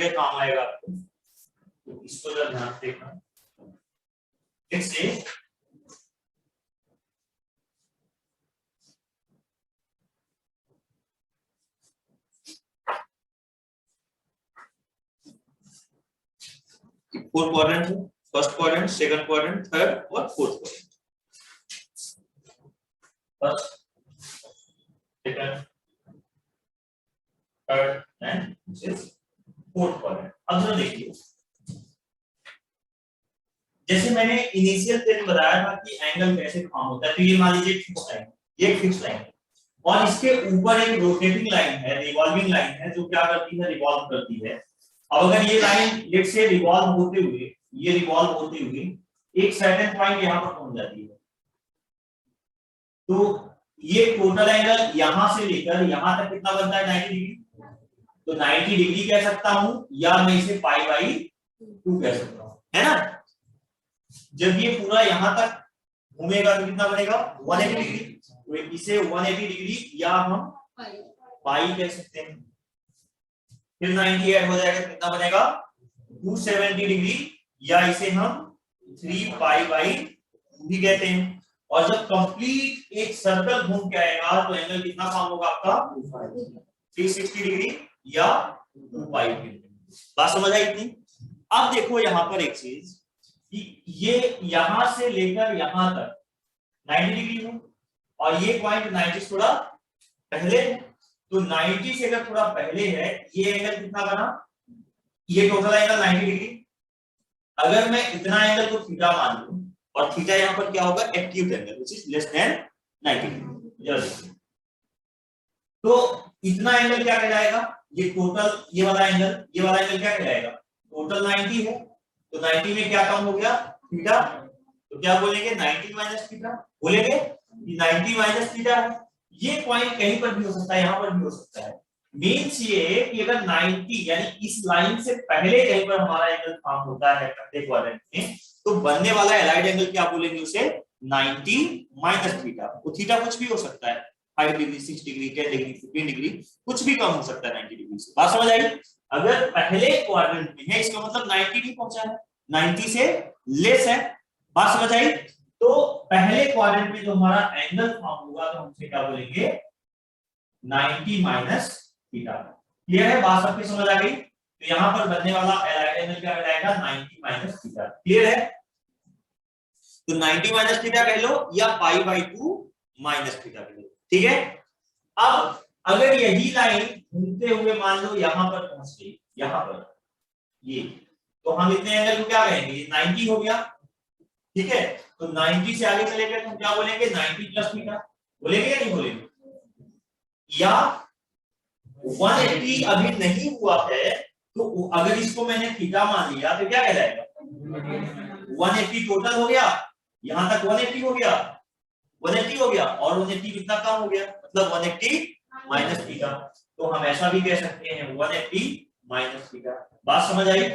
जगह काम आएगा आपको, तो इसको जरा ध्यान से देखना। इससे 4 क्वाड्रेंट है, first quadrant, second quadrant, third और fourth quadrant. First, second, third and fourth quadrant. अब जरा देखिए, जैसे मैंने इनिशियल स्टेज में बताया था कि एंगल कैसे फॉर्म होता है, तो ये मान लीजिए फिक्स लाइन, ये फिक्स लाइन है और इसके ऊपर एक रोटेटिंग लाइन है, रिवॉल्विंग लाइन है, जो क्या करती है, रिवॉल्व करती है। अब अगर ये लाइन लेट से रिवॉल्व होते हुए, ये रिवॉल्व होते हुए एक सर्टेन पॉइंट यहां पर पहुंच जाती है, तो ये टोटल एंगल यहां से लेकर यहां तक कितना बनता है, 90 डिग्री। तो 90 डिग्री कह सकता हूं या मैं इसे पाई बाई 2 कह सकता हूं, है ना। जब ये पूरा यहां तक घूमेगा तो कितना बनेगा, 180 डिग्री। तो इसे 180 डिग्री या हम पाई कह सकते हैं। फिर 90 ऐड हो जाएगा, कितना बनेगा, 270 डिग्री या इसे हम 3 पाई बाई 2 भी कहते हैं। और जब कंप्लीट एक सर्कल घूम के आएगा तो एंगल कितना फॉर्म होगा आपका, 360 डिग्री या 2 पाई। बात समझ आई इतनी। अब देखो यहां पर एक चीज कि ये यहां से लेकर यहां तक 90 डिग्री है और ये पॉइंट 90 से थोड़ा पहले है, तो 90 से अगर थोड़ा पहले है, ये एंगल कितना बना, ये टोटल एंगल 90 डिग्री। अगर मैं इतना एंगल को थीटा मान लूं और थीटा यहां पर क्या होगा, acute angle which is less than 90 degree. तो इतना एंगल क्या कहलाएगा, ये टोटल, ये वाला एंगल क्या कहलाएगा, टोटल 90 है, तो 90 में क्या कम हो गया, थीटा। तो क्या बोलेंगे, 90 माइनस थीटा बोलेंगे, कि 90 माइनस थीटा है। ये पॉइंट कहीं पर भी हो सकता है, यहां पर भी हो सकता है। मींस ये कि अगर 90 यानी इस लाइन से पहले कहीं पर हमारा एंगल फॉर्म होता है पहले क्वाड्रेंट में, तो बनने वाला एलाइड एंगल क्या बोलेंगे उसे, 90 माइनस थीटा। तो थीटा कुछ भी हो सकता है, 5 डिग्री, 6 डिग्री, 10 डिग्री, 15 डिग्री, कुछ भी कम हो सकता है 90 डिग्री से। बात समझ आई। अगर पहले क्वाड्रेंट में है इसका मतलब 90 नहीं पहुंचा है, 90 से लेस है। बात समझ आई। तो पहले क्वाड्रेंट में जो हमारा एंगल फॉर्म होगा तो हम उसे क्या बोलेंगे, 90 माइनस थीटा। क्लियर है, बात सबकी समझ आ गई। तो यहां पर बनने वाला एंगल क्या कहलाएगा, 90 माइनस थीटा। क्लियर है। तो 90 माइनस थीटा कह लो या पाई बाई 2 माइनस थीटा कह लो, ठीक है। अब अगर यही लाइन घूमते हुए मान लो यहां पर पहुंच गई, यहां पर ये, तो हम इतने एंगल को क्या कहेंगे, ये 90 हो गया, ठीक है। तो 90 से आगे चले गए तो हम क्या बोलेंगे, 90 प्लस थीटा बोलेंगे या नहीं बोलेंगे, या 180 अभी नहीं हुआ है तो अगर इसको मैंने थीटा मान लिया तो क्या कहलाएगा, 180 टोटल हो गया, यहां तक 180 हो गया, 180 हो गया और 180 कितना कम हो गया, मतलब 180 माइनस थीटा। तो हम ऐसा भी कह सकते हैं 180 माइनस थीटा। बात समझ आई,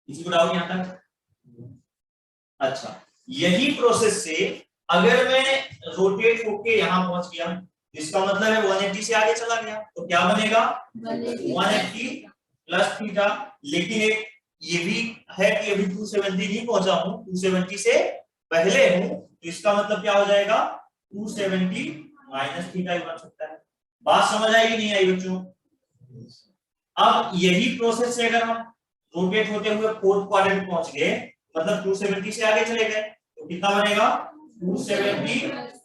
किसी को डाउट यहां तक। अच्छा, यही प्रोसेस से अगर मैं रोटेट होके यहां पहुंच गया, इसका मतलब है 180 से आगे चला गया, तो क्या बनेगा 180 प्लस थीटा। लेकिन एक ये भी है कि अभी 270 नहीं पहुंचा हूं, 270 से पहले हूं, तो इसका मतलब क्या हो जाएगा 270 माइनस थीटा ही बन सकता है। बात समझ आई कि नहीं आई बच्चों। अब यही प्रोसेस से अगर हम रोटेट होते हुए फोर्थ क्वाड्रेंट पहुंच गए, मतलब 270 से आगे चले गए, तो कितना बनेगा 270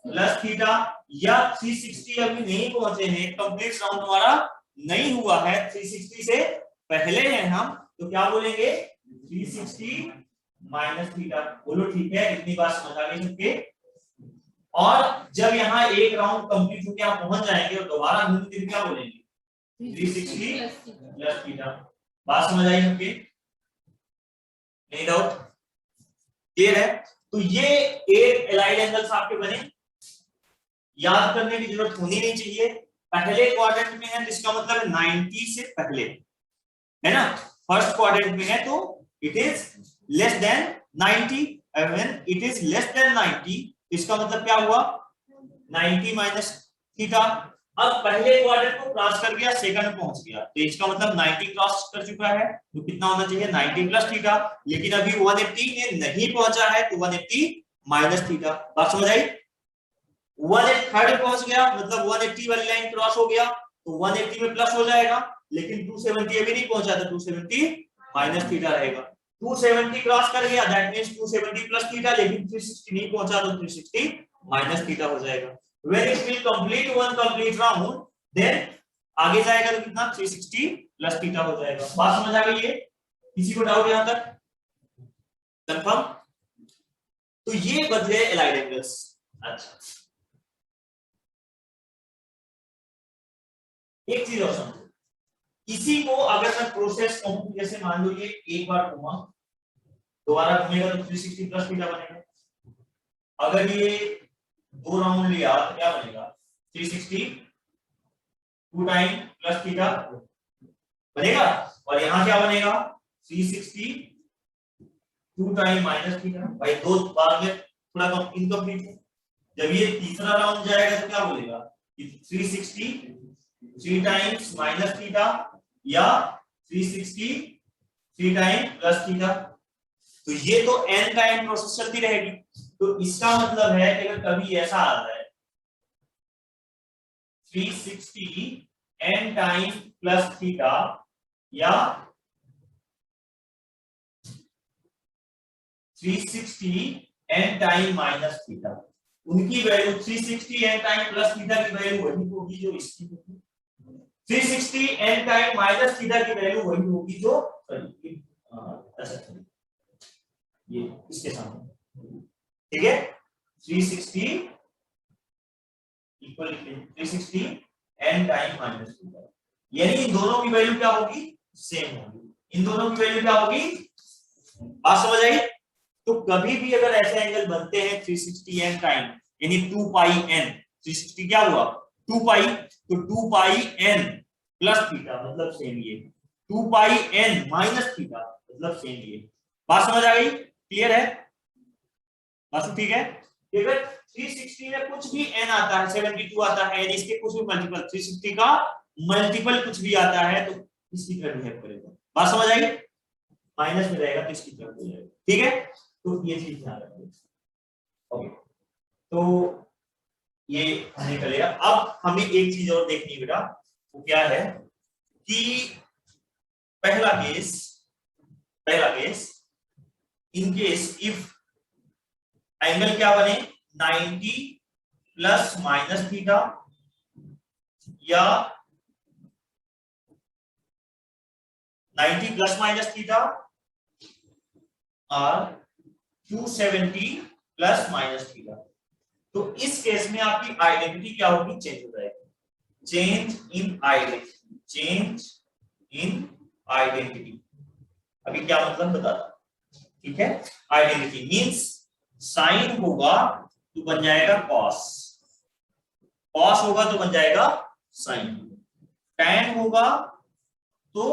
प्लस थीटा, या 360 अभी नहीं पहुंचे हैं, कंप्लीट राउंड हमारा नहीं हुआ है, 360 से पहले हैं हम, तो क्या बोलेंगे 360 माइनस थीटा। बोलो ठीक है, इतनी बात समझ आ गई सबके। और जब यहाँ एक राउंड कंप्लीट होकर आप पहुंच जाएंगे और दोबारा घूमते फिर क्या बोलेंगे 360 प्लस थीटा। बात समझ आई सबके, नहीं डाउट, क्लियर है। तो ये 8 एलाइड एंगल्स आपके बने, याद करने की जरूरत होनी नहीं चाहिए। पहले क्वाड्रेंट में है जिसका मतलब है 90 से पहले, है ना। फर्स्ट क्वाड्रेंट में है तो it is less than 90, when it is less than 90 इसका मतलब क्या हुआ 90 माइनस थीटा। अब पहले क्वाड्रेंट को क्रॉस कर गया, सेकंड पहुंच गया, तो इसका मतलब 90 क्रॉस कर चुका है, तो कितना होना चाहिए 90 प्लस थीटा। लेकिन अभी 180 में नहीं पहुंचा है, तो 180 माइनस थीटा। बात समझ आई? 180 थर्ड पहुंच गया, मतलब 180 वाली लाइन क्रॉस हो गया, तो 180 में प्लस हो जाएगा। लेकिन 270 अभी नहीं पहुंचा, तो 270 माइनस थीटा रहेगा। 270 क्रॉस कर गया, दैट मींस 270 प्लस थीटा, लेकिन 360 नहीं पहुंचा, तो 360 माइनस थीटा हो जाएगा। When it will complete one complete round, then आगे जाएगा तो कितना 360 प्लस थीटा हो जाएगा। बात समझ आ गई है? किसी को डाउट यहां तक? कंफर्म? तो ये बदले एलाइड एंगल्स। अच्छा, एक चीज और समझो, इसी को अगर मैं प्रोसेस कहूं, जैसे मान लो ये एक बार घूमा, दोबारा घूमेगा तो 360 प्लस थीटा बनेगा। अगर ये 2 राउंड लिया तो क्या बनेगा 360 2 टाइम प्लस थीटा बनेगा, और यहां क्या बनेगा 360 2 टाइम माइनस थीटा। भाई दो बार में थोड़ा कम इनकम्प्लीट है। जब ये तीसरा राउंड जाएगा तो क्या बोलेगा कि 360 3 टाइम्स माइनस थीटा या 360 3 टाइम प्लस थीटा। तो ये तो n टाइम प्रोसेस चलती रहेगी। तो इसका मतलब है कि अगर कभी ऐसा आता है 360 n टाइम प्लस थीटा या 360 n टाइम माइनस थीटा, उनकी value 360 n time plus theta की वैल्यू वही होगी जो इसकी होगी, 360 n टाइम माइनस थीटा की वैल्यू वही होगी जो अच्छा ये इसके सामने, ठीक है 360 equal 360 n time minus theta, यानी इन दोनों की वैल्यू क्या होगी सेम होगी। इन दोनों की वैल्यू क्या होगी, बात समझ आई? तो कभी भी अगर ऐसे एंगल बनते हैं 360 n टाइम यानी 2 पाई n, 360 क्या हुआ 2 पाई, तो 2 पाई n प्लस थीटा मतलब सेम ये, 2 पाई n माइनस थीटा मतलब सेम ये। बात समझ आ गई? क्लियर है? बात ठीक है? अगर 360 में कुछ भी n आता है 72 आता है, यानी इसके कुछ भी मल्टीपल 360 का मल्टीपल कुछ भी आता है तो इसकी तरह बिहेव करेगा। बात समझ आई? माइनस में रहेगा तो इसकी तरफ हो जाएगा, ठीक है? तो ये चीज ध्यान रखिए। ओके, तो ये हमने कर लिया। अब हमें एक चीज और देखनी है बेटा, वो क्या है कि पहला case in case if angle क्या बने 90 प्लस माइनस थीटा या 90 प्लस माइनस थीटा और 270 प्लस माइनस थीटा, तो इस केस में आपकी आइडेंटिटी क्या होगी, चेंज हो जाएगी। Change in identity, change in identity. अभी क्या मतलब बताता, ठीक है? आइडेंटिटी मींस साइन होगा तो बन जाएगा कॉस, कॉस होगा तो बन जाएगा साइन, टैन होगा तो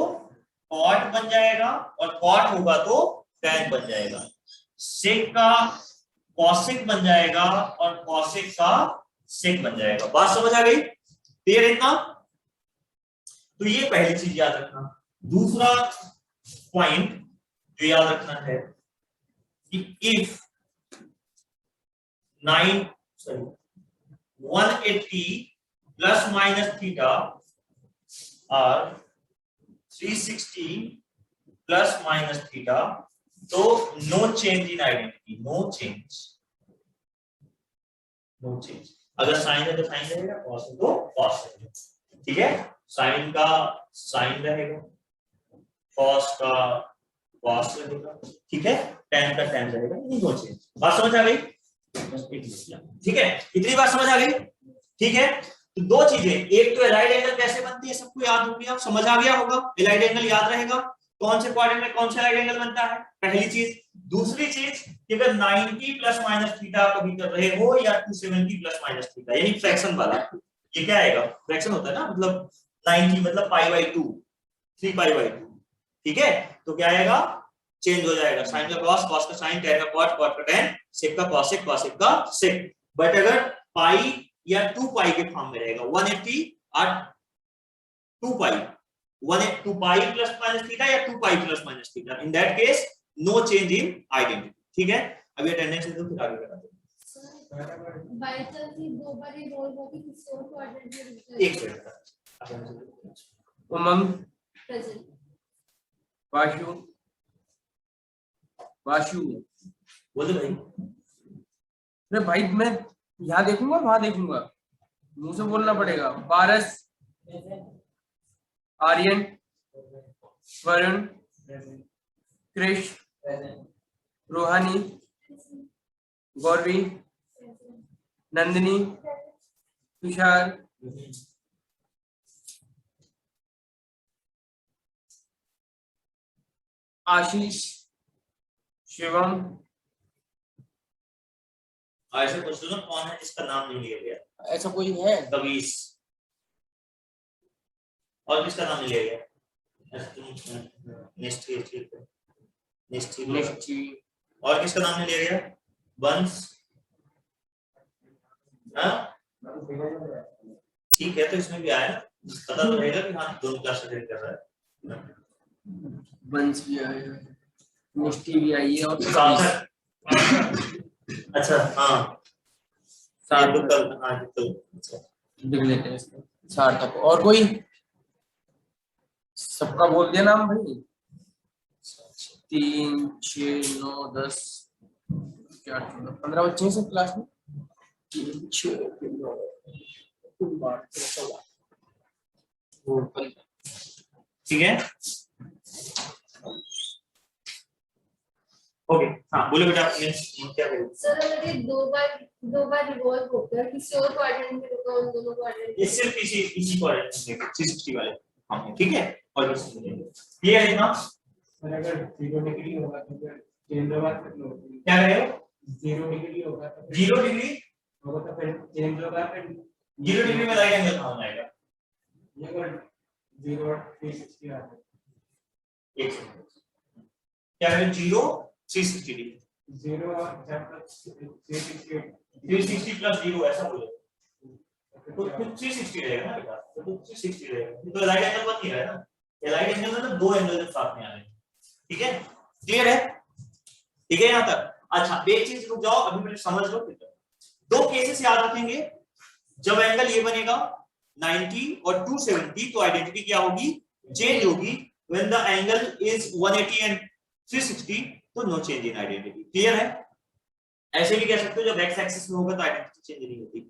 कॉट बन जाएगा और कॉट होगा तो टैन बन जाएगा, सेक का कॉसेक बन जाएगा और कॉसेक का सेक बन जाएगा। बात समझ आ गई? क्लियर है इतना? तो ये पहली चीज याद रखना। दूसरा पॉइंट जो याद रखना है कि इफ 180 प्लस माइनस थीटा और 360 प्लस माइनस थीटा, तो no change in identity, no change, no change. अगर साइन है तो साइन रहेगा, कॉस है तो कॉस रहेगा, ठीक है? साइन का साइन रहेगा, कॉस का कॉस रहेगा, ठीक है? टैन का टैन रहेगा, नो चेंज। बात समझ आ गई? ठीक है, इतनी बात समझ आ गई? ठीक है, तो दो चीजें, एक तो एलाइड एंगल कैसे बनती है सबको याद हो गया, समझ आ गया होगा, एलाइड एंगल याद रहेगा कौन से क्वाड्रेंट में कौन सा एलाइड एंगल बनता है, पहली चीज। दूसरी चीज कि अगर 90 प्लस माइनस थीटा कभी कर रहे हो या 270 प्लस माइनस थीटा, यानी फ्रैक्शन वाला, ये क्या आएगा, फ्रैक्शन होता है ना, मतलब 90 मतलब पाई बाई 2, 3 पाई बाई 2, ठीक है? तो क्या आएगा, चेंज हो जाएगा, साइन का कॉस, कॉस का साइन, टैन का कॉट, कॉट का टैन, सेक का कॉसेक, कॉसेक का सेक। बट अगर पाई या 2 पाई के फॉर्म में रहेगा, 180 और 2 pi, 2 pi plus minus theta या 2 pi plus minus theta, in that case no change in identity. ठीक है, अभी अटेंडेंस दे दो फिर आगे बढ़ाते हैं। बाय चांस ही दो बार ही रोल होगी किसी और को आइडेंटिटी एक सेकंड, उमंग, प्रेजेंट, वाशु, वाशु बोल दो भाई। अरे भाई मैं यहाँ देखूंगा वहां देखूंगा, मुंह से बोलना पड़ेगा। पारस, आर्यन, वरुण, कृष, रोहानी, गौरवी, नंदिनी, तुषार, आशीष, शिवम। ऐसे पूछ लो ना कौन है जिसका नाम नहीं लिया गया। ऐसा कोई है? कबीस। और किसका नाम नहीं लिया गया? निष्ठी। और किसका नाम नहीं लिया गया? बंस। ठीक है, तो इसमें भी आया, पता तो रहेगा कि हाँ दोनों क्लास अटेंड कर रहा है। बंस भी आया, निष्ठी भी आई है और अच्छा हाँ सार्थक लिख लेते हैं इसको। सार्थक। और कोई? सबका बोल दिया नाम भाई। 3, 6, 9, 10, 15 बच्चे हैं सब क्लास में। 3, 6, 9, ठीक है, ओके। हाँ बोलो बेटा, क्या करें? सर अगर ये दो बार रिवॉल्व होकर किसी और को आइडेंटिटी होगा, उन दोनों को आइडेंटिटी, ये सिर्फ इसी को आइडेंटिटी 360 वाले। हाँ ठीक है, और क्लियर है ना? अगर 0 डिग्री होगा तो फिर चेंज होगा, क्या कह रहे हो? 0 डिग्री होगा तो 0 डिग्री होगा तो फिर चेंज होगा, फिर 0 डिग्री में राइट एंगल कहाँ आएगा? ये अगर 0 360 आ जाए, एक सेकंड, क्या करें? 0 360 डिग्री, 0 360 प्लस 0 ऐसा बोलो तो 360 रहेगा ना बेटा, तो 360 रहेगा, तो राइट एंगल बन नहीं रहा है ना, ये राइट एंगल मतलब दो एंगल एक साथ में आ रहे हैं। ठीक है, क्लियर है? ठीक है यहाँ तक? अच्छा एक चीज रुक जाओ, अभी पहले समझ लो। दो केसेस याद रखेंगे, जब एंगल ये बनेगा 90 और 270 तो आइडेंटिटी क्या होगी? चेंज होगी। When the angle is 180 and 360 तो no change in identity. Clear है? ऐसे भी कह सकते हो जब एक्स एक्सिस में होगा तो आइडेंटिटी चेंज नहीं होती,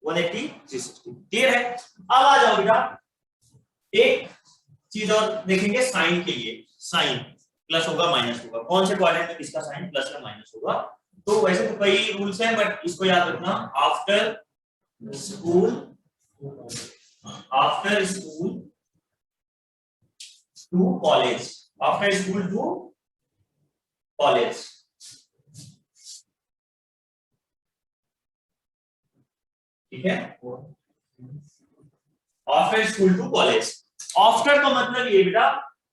180 360। क्लियर है? अब आ जाओ बेटा, एक चीज और देखेंगे साइन के लिए। साइन प्लस होगा माइनस होगा, कौन से क्वाड्रेंट में किसका साइन प्लस या माइनस होगा? तो वैसे तो कई रूल्स हैं बट इसको याद रखना, after school to college, after school to college. ठीक है, after school to college. After का मतलब ये बेटा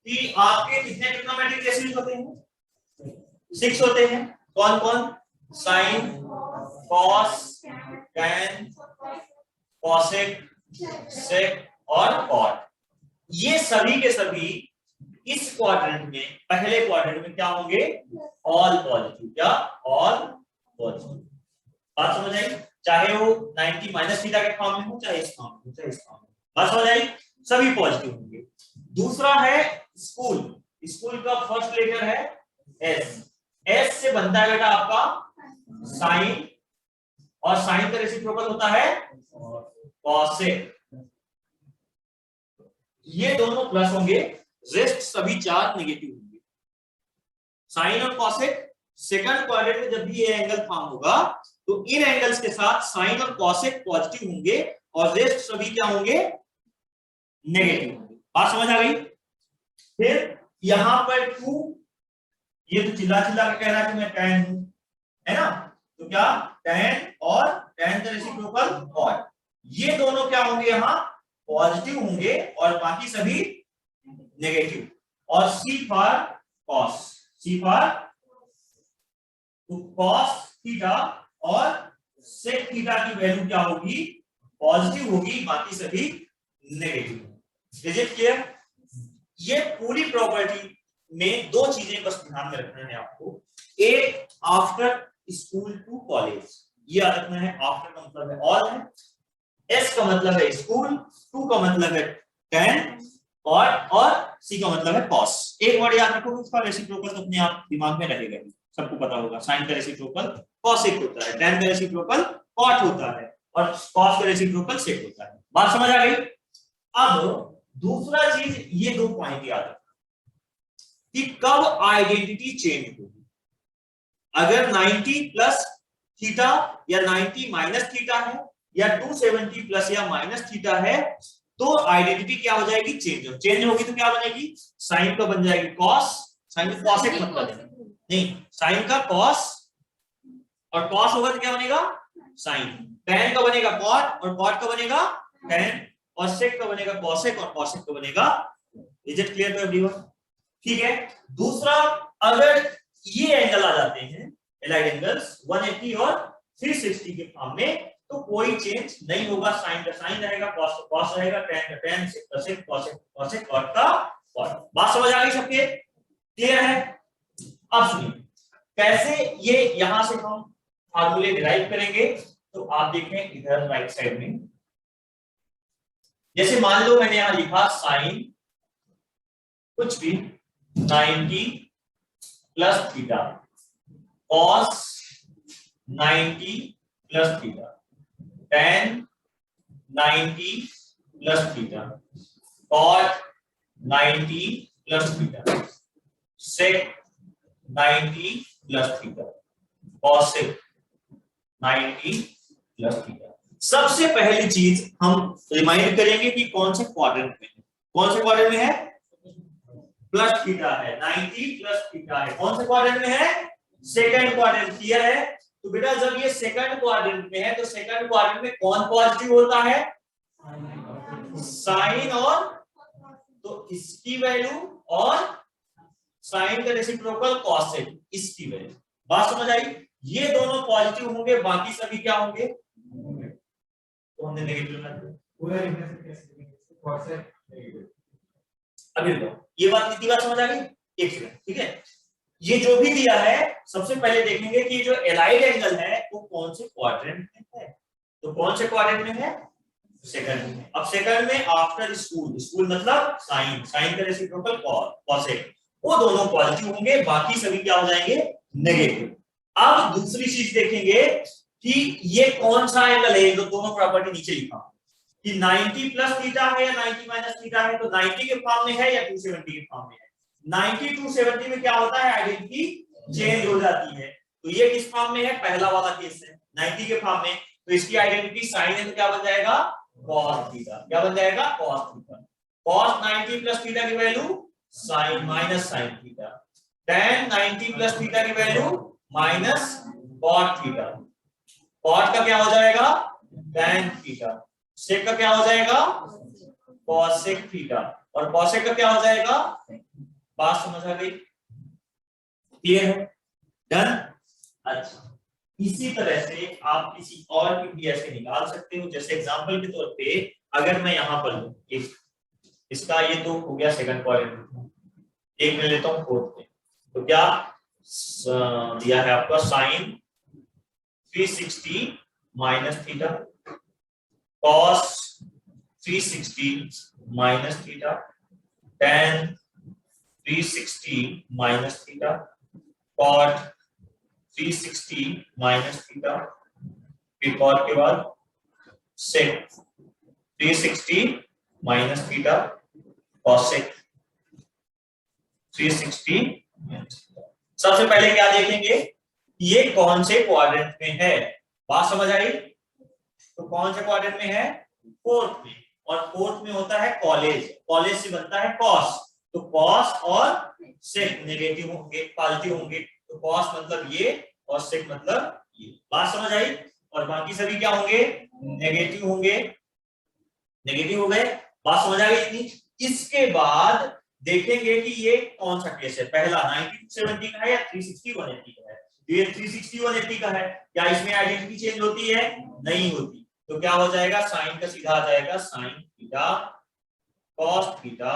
कि आपके कितने ट्रिग्नोमेट्रिक रेशियोज होते हैं? 6 होते हैं। कौन कौन? साइन, कॉस, टैन, कॉसेक, सेक और कॉट। ये सभी के सभी इस क्वाड्रेंट में, पहले क्वाड्रेंट में क्या होंगे? All positive. क्या? All positive. बात समझ आई? चाहे वो 90 माइनस थीटा के फॉर्म में हो, चाहे इस फॉर्म में, चाहे इस फॉर्म में। बात समझ आई? सभी पॉजिटिव होंगे। दूसरा है स्कूल। स्कूल का फर्स्ट लेटर है एस। एस से बनता है बेटा आपका साइन, और साइन का रेसिप्रोकल होता है कॉसेक। ये दोनों प्लस होंगे, रेस्ट सभी 4 नेगेटिव होंगे। साइन और कॉसेक सेकंड क्वाड्रेंट में जब भी ये एंगल फॉर्म होगा तो इन एंगल्स के साथ साइन और कॉसेक पॉजिटिव होंगे और रेस्ट सभी क्या होंगे? नेगेटिव होंगे। बात समझ आ गई? फिर यहां पर 2, ये तो चिल्ला चिल्ला के कह रहा है कि मैं tan हूं, है ना? तो क्या tan और tan का रेसिप्रोकल कॉट, ये दोनों क्या होंगे? यहां पॉजिटिव होंगे और बाकी सभी नेगेटिव। और C for cos, C for तो cos थीटा और sec थीटा की वैल्यू क्या होगी? पॉजिटिव होगी, बाकी सभी नेगेटिव। Is it clear? ये पूरी प्रॉपर्टी में दो चीजें बस ध्यान में रखना है आपको। A after school to college, ये याद रखना है। आफ्टर का मतलब है ऑल है, एस का मतलब है स्कूल, टू का मतलब है 10 और सी का मतलब है कॉस। एक वर्ड याद रखो, उसका रेसिप्रोकल तो अपने आप दिमाग में रहेगा, सबको पता होगा। साइन का रेसिप्रोकल कॉसेक होता है, tan का रेसिप्रोकल कॉट होता है और कॉस का रेसिप्रोकल सेक होता है। बात समझ आ गई? अब दूसरा चीज, ये दो पॉइंट याद रखना कि कब आइडेंटिटी चेंज होगी। अगर 90 प्लस थीटा या 90 माइनस थीटा है या 270 प्लस या माइनस थीटा है, तो आइडेंटिटी क्या हो जाएगी? चेंज होगी। तो क्या बनेगी? साइन का बन जाएगी कॉस, साइन का कॉसेक मतलब है नहीं, साइन का कॉस और कॉस होगा तो क्या बनेगा? साइन। tan का बनेगा कॉट और कॉट का बनेगा tan और सेक का बनेगा कॉसेक और कॉसेक का बनेगा। Is it clear to everyone? ठीक है। दूसरा, अगर ये एंगल आ जाते हैं एलाइड एंगल्स 180 और 360 के फॉर्म में, तो कोई चेंज नहीं होगा। साइन का साइन रहेगा, कॉस का कॉस रहेगा, tan का tan, सेक का सेक, कॉसेक का कॉसेक, कॉट का कॉट। बात समझ आ गई सबके? क्लियर है? अब सुनिए कैसे ये यहां से हम फार्मूले डिराइव करेंगे। तो आप देखें इधर राइट साइड में, जैसे मान लो मैंने यहां लिखा साइन कुछ भी 90 plus theta, cos 90 plus theta, tan 90 plus theta, cot 90 plus theta, sec 90 plus theta, cosec 90 plus theta. सबसे पहली चीज हम रिमाइंड करेंगे कि कौन से क्वाड्रेंट में है। कौन से क्वाड्रेंट में है? प्लस थीटा है, 90 प्लस थीटा है। कौन से क्वाड्रेंट में है? Second quadrant. क्लियर है? तो बेटा जब ये सेकंड क्वाड्रेंट में है तो सेकंड क्वाड्रेंट में कौन पॉजिटिव होता है? साइन और, तो इसकी वैल्यू और साइन का रेसिप्रोकल कॉसेक, इसकी वैल्यू। बात समझ आई? ये दोनों पॉजिटिव होंगे, बाकी सभी क्या होंगे? तो हमने नेगेटिव लगा दिया। पूरा लिखने से कैसे कॉसेक नेगेटिव। अभी देखो ये बात, इतनी बात समझ आ गई? एक सेकंड, ठीक है। ये जो भी दिया है सबसे पहले देखेंगे कि जो एलाइड एंगल है वो कौन से क्वाड्रेंट में है। तो कौन से क्वाड्रेंट में है? सेकंड में। अब सेकंड में आफ्टर स्कूल, स्कूल मतलब साइन, साइन का रेसिप्रोकल कॉसेक, वो दोनों पॉजिटिव होंगे, बाकी सभी क्या हो जाएंगे? नेगेटिव। अब दूसरी चीज देखेंगे कि ये कौन सा एंगल है। जो दोनों प्रॉपर्टी नीचे लिखा कि 90 प्लस थीटा है या 90 माइनस थीटा है, तो 90 के फॉर्म में है या 270 के फॉर्म में है। 90 270 में क्या होता है? आइडेंटिटी चेंज हो जाती है। तो ये किस फॉर्म में है? पहला वाला केस है 90 के फॉर्म में, तो इसकी आइडेंटिटी साइन है तो क्या बन जाएगा? cos theta. क्या बन जाएगा? cos theta. cos 90 plus theta की value sine minus sine theta, tan 90 plus theta की value minus cot theta, cot का क्या हो जाएगा? tan थीटा, sec का क्या हो जाएगा? cosec थीटा, और cosec का क्या हो जाएगा? बात समझ आ गई? क्लियर है? डन? अच्छा, इसी तरह से आप किसी और की भी ऐसे निकाल सकते हो। जैसे एग्जांपल के तौर पे अगर मैं यहां पर लूं एक, इसका ये तो हो गया सेकंड क्वाड्रेंट, एक मैं लेता हूं फोर्थ में, तो क्या दिया है आपका? Sine 360 minus theta, cos 360 minus theta, tan 360 minus theta, cot 360 minus theta, फिर कॉट के बाद sec 360 minus theta, cosec 360 minus theta. सबसे पहले क्या देखेंगे? ये कौन से क्वाड्रेंट में है। बात समझ आई? तो कौन से क्वाड्रेंट में है? फोर्थ में। और फोर्थ में होता है कॉलेज, कॉलेज से बनता है कॉस, तो कॉस और सेक नेगेटिव होंगे, पॉजिटिव होंगे। तो कॉस मतलब ये और सेक मतलब ये। बात समझ आई? और बाकी सभी क्या होंगे? नेगेटिव होंगे, नेगेटिव हो गए। बात समझ आ गई इतनी? इसके बाद देखेंगे कि ये कौन सा केस है। पहला 90 का है या 360 180 का है। ये 360 180 का है, क्या इसमें आइडेंटिटी चेंज होती है? नहीं होती। तो क्या हो जाएगा, साइन का सीधा आ जाएगा sine theta cos theta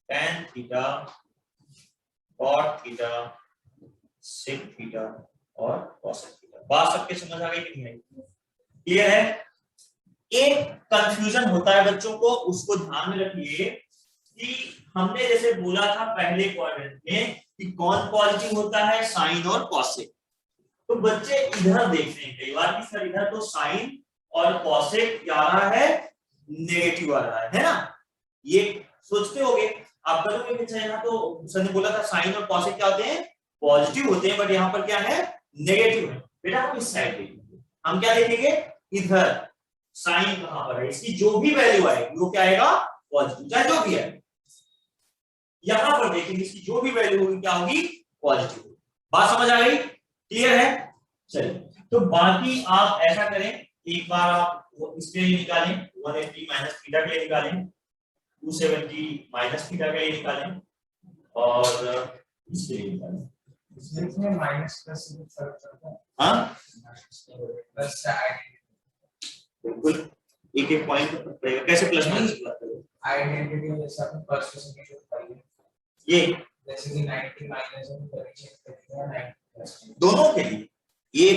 tan theta cot theta sec theta और cosec थीटा। बात सबके समझ आ गई कि नहीं आई? क्लियर है? एक कंफ्यूजन होता है बच्चों को, उसको ध्यान में रखिए कि हमने जैसे बोला था पहले क्वाड्रेंट में कि कौन पॉजिटिव होता है, साइन और कॉसेक। तो बच्चे इधर देखते हैं कई बार कि सर इधर तो साइन और कॉसेक क्या आ रहा है, नेगेटिव आ रहा है ना? ये सोचते होगे आप, करोगे कि अच्छा यहाँ तो सर ने बोला था साइन और कॉसेक क्या होते हैं, पॉजिटिव होते हैं, बट यहाँ पर क्या है, नेगेटिव है। बेटा हम इस साइड देखेंगे, हम क्या देखेंगे, इधर साइन कहां पर है, इसकी जो भी वैल्यू आएगी वो क्या आएगा, पॉजिटिव, चाहे जो भी है। यहां पर देखेंगे इसकी जो भी वैल्यू होगी क्या होगी, पॉजिटिव। बात समझ आ गई? क्लियर है? चलिए, तो बाकी आप ऐसा करें, एक बार आप इसके लिए निकालें 180 माइनस थीटा के लिए निकालें, 270 माइनस थीटा के लिए निकालें और इसके लिए निकालें। इसमें माइनस प्लस से फर्क पड़ता है। हाँ प्लस से बिल्कुल, एक एक पॉइंट पर पड़ेगा। कैसे प्लस माइनस करोगे? आइडेंटिटी जैसे अपन फर्स्ट से सेकंड तक पढ़ेंगे, ये जैसे कि 90 माइनस में कभी चेक करेंगे 90 प्लस दोनों के लिए ये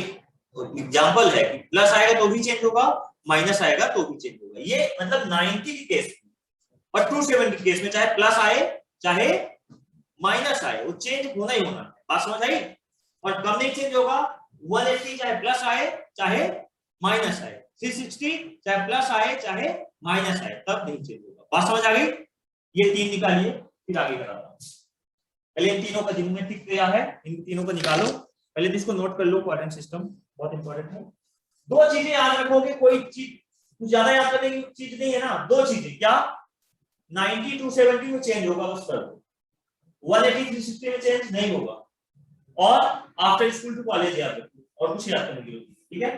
एग्जांपल है कि प्लस आएगा तो भी चेंज होगा, माइनस आएगा तो भी चेंज होगा। ये मतलब 90 के केस में, और 270 के केस में चाहे प्लस आए चाहे माइनस आए वो चेंज होना ही होना है। बात समझ आई? और कब नहीं चेंज होगा, 180 चाहे प्लस आए चाहे माइनस आए, 360 चाहे प्लस आए चाहे माइनस आए, तब नहीं चेंज होगा। बात समझ आ गई? ये तीन निकालिए, फिर आगे कराता हूं। पहले इन तीनों का जिन्होंने ठीक किया है इन तीनों को निकालो, पहले तो इसको नोट कर लो, क्वाड्रेंट सिस्टम बहुत इंपॉर्टेंट है। दो चीजें याद रखोगे, कोई चीज कुछ ज्यादा याद करने की चीज नहीं है ना, दो चीजें क्या, 90 270 में चेंज होगा बस कर दो, 180 360 में चेंज नहीं होगा, और आफ्टर स्कूल टू कॉलेज याद रखो, और कुछ याद करने की जरूरत नहीं, ठीक है?